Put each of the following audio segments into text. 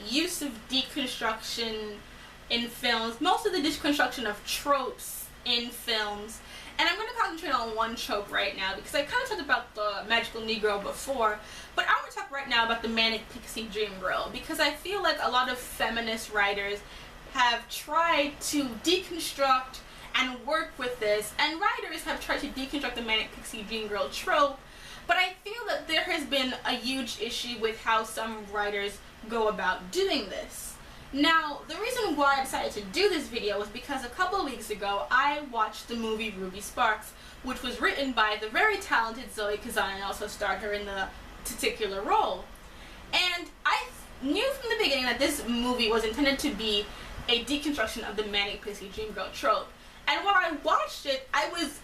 use of deconstruction in films, most of the deconstruction of tropes in films. And I'm going to concentrate on one trope right now because I kind of talked about the magical Negro before, but I want to talk right now about the manic pixie dream girl, because I feel like a lot of feminist writers have tried to deconstruct and work with this, and writers have tried to deconstruct the manic pixie dream girl trope, but I feel that there has been a huge issue with how some writers go about doing this. Now, the reason why I decided to do this video was because a couple of weeks ago I watched the movie Ruby Sparks, which was written by the very talented Zoe Kazan and also starred her in the titular role. And I knew from the beginning that this movie was intended to be a deconstruction of the manic pixie dream girl trope. And when I watched it, I was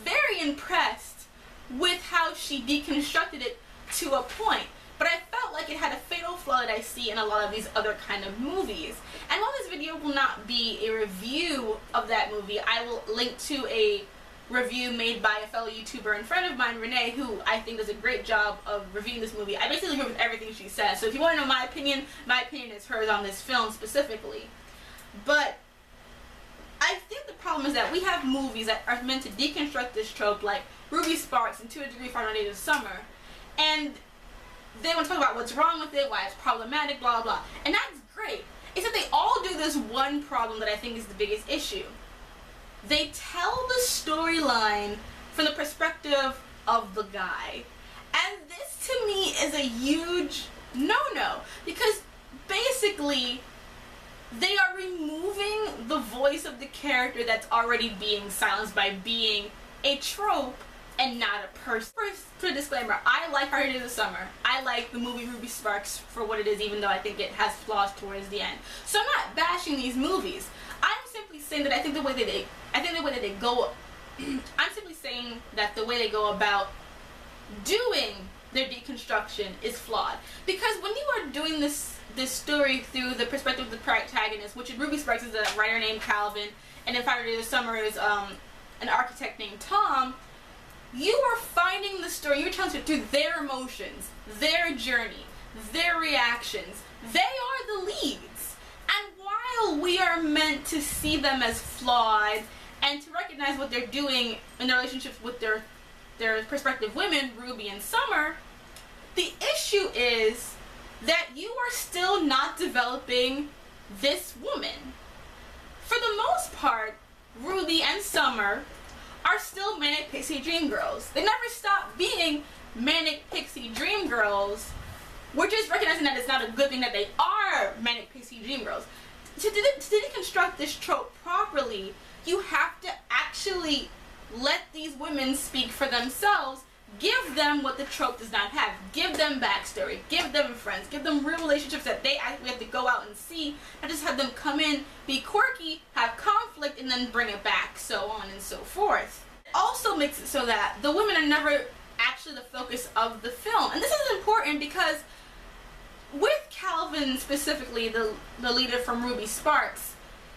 very impressed with how she deconstructed it to a point. But I felt like it had a fatal flaw that I see in a lot of these other kind of movies. And while this video will not be a review of that movie, I will link to a review made by a fellow YouTuber and friend of mine, Renee, who I think does a great job of reviewing this movie. I basically agree with everything she says. So if you want to know my opinion is hers on this film specifically. But I think the problem is that we have movies that are meant to deconstruct this trope, like Ruby Sparks and To a Degree 500 Days of Summer, and they want to talk about what's wrong with it, why it's problematic, blah, blah, blah. And that's great. Except they all do this one problem that I think is the biggest issue. They tell the storyline from the perspective of the guy. And this, to me, is a huge no-no. Because, basically, they are removing the voice of the character that's already being silenced by being a trope and not a person. First, for a disclaimer, I like 500 Days of Summer. I like the movie Ruby Sparks for what it is, even though I think it has flaws towards the end. So I'm not bashing these movies. I'm simply saying that I think the way that they go about doing their deconstruction is flawed. Because when you are doing this story through the perspective of the protagonist, which in Ruby Sparks is a writer named Calvin, and in 500 Days of Summer is an architect named Tom, you are finding the story, you're telling it through their emotions, their journey, their reactions. They are the leads. And while we are meant to see them as flawed and to recognize what they're doing in their relationships with their prospective women, Ruby and Summer, the issue is that you are still not developing this woman. For the most part, Ruby and Summer are still manic pixie dream girls. They never stop being manic pixie dream girls. We're just recognizing that it's not a good thing that they are manic pixie dream girls. To deconstruct this trope properly, you have to actually let these women speak for themselves. Give them what the trope does not have. Give them backstory. Give them friends. Give them real relationships that they actually have to go out and see. Not just have them come in, be quirky, have conflict, and then bring it back, so on and so forth. It also makes it so that the women are never actually the focus of the film. And this is important because with Calvin specifically, the leader from Ruby Sparks,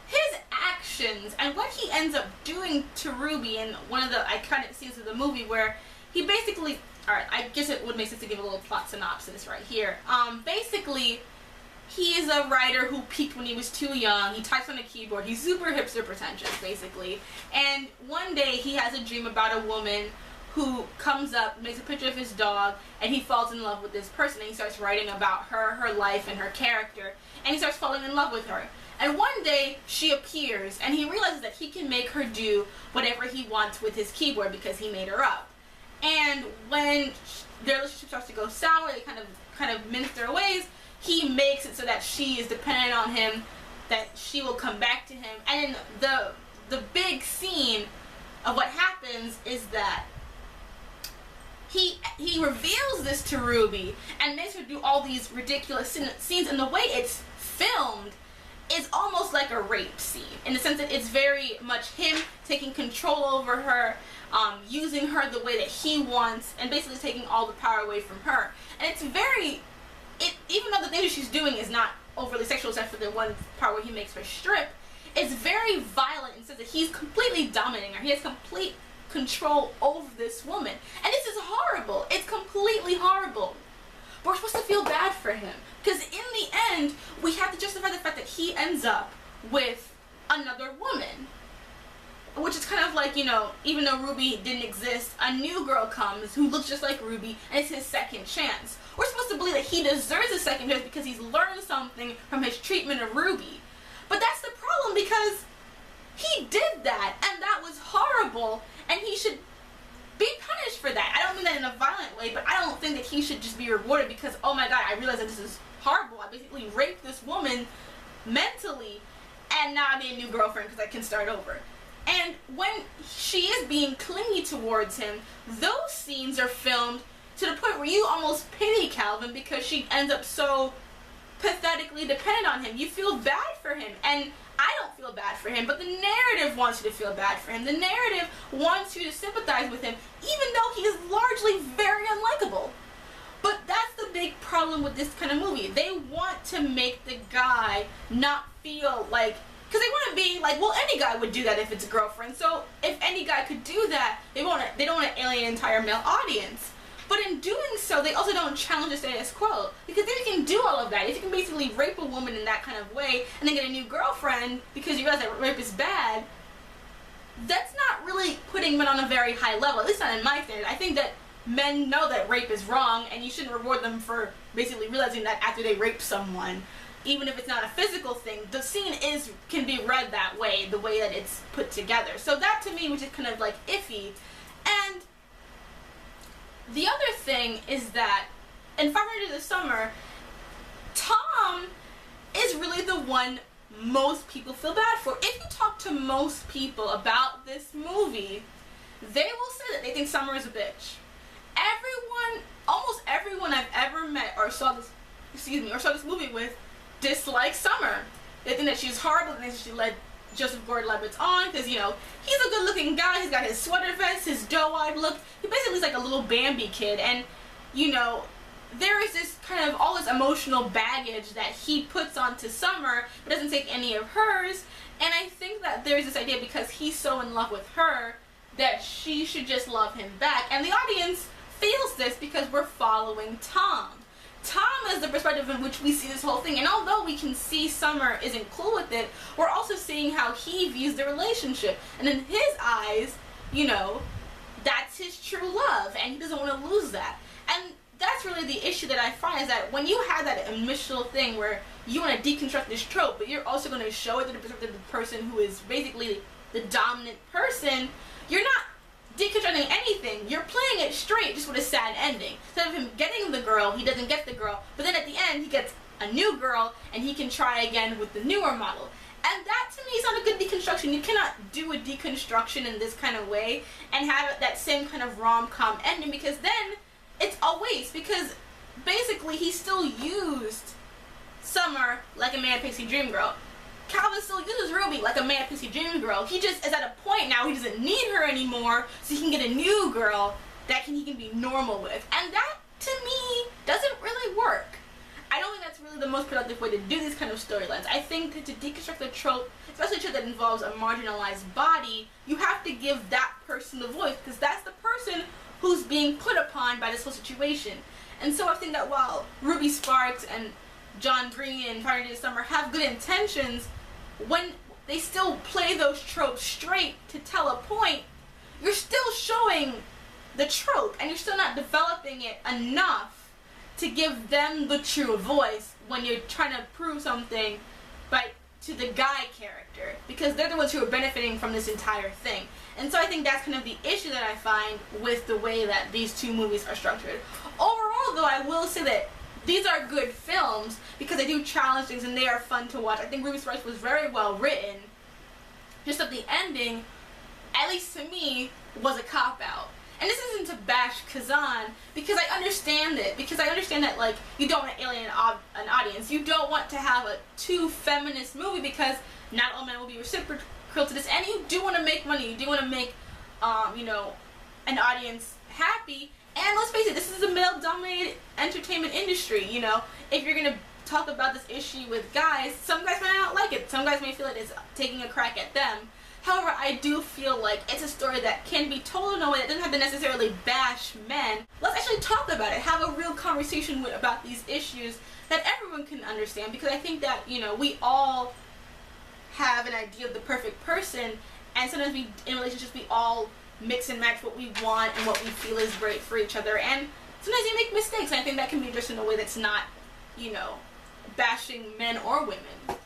his actions and what he ends up doing to Ruby in one of the iconic scenes of the movie where he basically, alright, I guess it would make sense to give a little plot synopsis right here. Basically, he is a writer who peaked when he was too young. He types on a keyboard. He's super hipster pretentious, basically. And one day he has a dream about a woman who comes up, makes a picture of his dog, and he falls in love with this person. And he starts writing about her, her life, and her character. And he starts falling in love with her. And one day, she appears, and he realizes that he can make her do whatever he wants with his keyboard because he made her up. And when their relationship starts to go sour, they kind of mince their ways, he makes it so that she is dependent on him, that she will come back to him. And the big scene of what happens is that he reveals this to Ruby and makes her do all these ridiculous scenes, and the way it's filmed is almost like a rape scene, in the sense that it's very much him taking control over her, using her the way that he wants, and basically taking all the power away from her. And it's very, even though the thing that she's doing is not overly sexual, except for the one part where he makes her strip, it's very violent in the sense that he's completely dominating her. He has complete control over this woman. And this is horrible. It's completely horrible. But we're supposed to feel bad for him Because in the end, we have to justify the fact that he ends up with another woman. Which is kind of like, you know, even though Ruby didn't exist, a new girl comes who looks just like Ruby, and it's his second chance. We're supposed to believe that he deserves a second chance because he's learned something from his treatment of Ruby. But that's the problem, because he did that, and that was horrible, and he should be punished for that. I don't mean that in a violent way, but I don't think that he should just be rewarded because, oh my god, I realize that this is horrible. I basically raped this woman mentally, and now I need a new girlfriend because I can start over. And when she is being clingy towards him, those scenes are filmed to the point where you almost pity Calvin because she ends up so pathetically dependent on him. You feel bad for him, and I don't feel bad for him, but the narrative wants you to feel bad for him. The narrative wants you to sympathize with him, even though he is largely very unlikable. But that's the big problem with this kind of movie. They want to make the guy not feel like, because they want to be like, well, any guy would do that if it's a girlfriend. So if any guy could do that, they don't want to alienate an entire male audience. But in doing so, they also don't challenge the status quo. Because if you can do all of that, if you can basically rape a woman in that kind of way, and then get a new girlfriend because you realize that rape is bad, that's not really putting men on a very high level, at least not in my standard. I think that men know that rape is wrong, and you shouldn't reward them for basically realizing that after they rape someone. Even if it's not a physical thing, the scene can be read that way, the way that it's put together. So that to me was just kind of like iffy. And the other thing is that in 500 Days of Summer, Tom is really the one most people feel bad for. If you talk to most people about this movie, they will say that they think Summer is a bitch. Almost everyone I've ever met or saw this movie with dislikes Summer. They think that she's horrible, and she led Joseph Gordon-Levitt on because, you know, he's a good-looking guy. He's got his sweater vest, his doe-eyed look. He basically is like a little Bambi kid, and, you know, there is this kind of all this emotional baggage that he puts onto Summer, but doesn't take any of hers. And I think that there's this idea because he's so in love with her that she should just love him back. And the audience feels this because we're following Tom. Tom is the perspective in which we see this whole thing, and although we can see Summer isn't cool with it, we're also seeing how he views the relationship. And in his eyes, you know, that's his true love, and he doesn't want to lose that. And that's really the issue that I find, is that when you have that initial thing where you want to deconstruct this trope, but you're also going to show it to the perspective of the person who is basically the dominant person, you're not deconstructing anything. You're playing it straight, just with a sad ending. Instead of him getting the girl, he doesn't get the girl, but then at the end he gets a new girl and he can try again with the newer model. And that to me is not a good deconstruction. You cannot do a deconstruction in this kind of way and have that same kind of rom-com ending, because then it's a waste, because basically he still used Summer like a man Pixie Dream Girl. Calvin still uses Ruby like a man Pixie Dream Girl. He just is at a point now he doesn't need her anymore, so he can get a new girl that he can be normal with. And that, to me, doesn't really work. I don't think that's really the most productive way to do these kind of storylines. I think that to deconstruct a trope, especially a trope that involves a marginalized body, you have to give that person the voice, because that's the person who's being put upon by this whole situation. And so I think that while Ruby Sparks and John Green and 500 Days of Summer have good intentions, when they still play those tropes straight to tell a point, you're still showing the trope, and you're still not developing it enough to give them the true voice when you're trying to prove something to the guy character, because they're the ones who are benefiting from this entire thing. And so I think that's kind of the issue that I find with the way that these two movies are structured. Overall, though, I will say that these are good films because they do challenge things and they are fun to watch. I think Ruby Sparks was very well written. Just that the ending, at least to me, was a cop-out. And this isn't to bash Kazan, because I understand it. Because I understand that, like, you don't want to alienate an audience. You don't want to have a too feminist movie, because not all men will be reciprocal to this. And you do want to make money. You do want to make, you know, an audience happy. And let's face it, this is a male-dominated entertainment industry, you know. If you're going to talk about this issue with guys, some guys might not like it. Some guys may feel like it's taking a crack at them. However, I do feel like it's a story that can be told in a way that doesn't have to necessarily bash men. Let's actually talk about it. Have a real conversation about these issues that everyone can understand, because I think that, you know, we all have an idea of the perfect person, and sometimes we, in relationships, we all mix and match what we want and what we feel is great for each other, and sometimes you make mistakes, and I think that can be addressed in a way that's not, you know, bashing men or women.